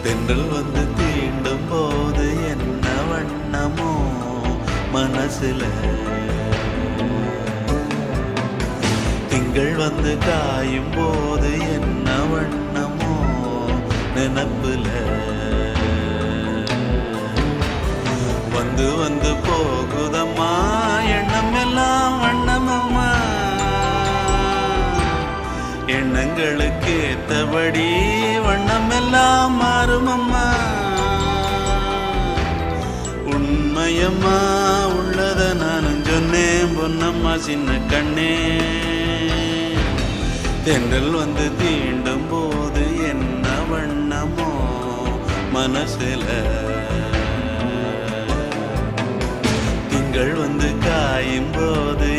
தென்றல் வந்து தீண்டும் போது என்ன வண்ணமோ மனசுல, திங்கள் வந்து காயும் போது என்ன வண்ணமோ நினப்புல, வந்து வந்து போகுதம்மா எண்ணம் எல்லாம் வண்ணமம்மா, எண்ணங்களுக்கு ஏத்தபடி வண்ணம் எல்லாம் மாறுமம்மா. உண்மையம்மா உள்ளத நானும் சொன்னேன் பொன்னம்மா சின்ன கண்ணே, தென்றல் வந்து தீண்டும் போது என்ன வண்ணமோ மனசுல, திங்கள் வந்து காயும் போது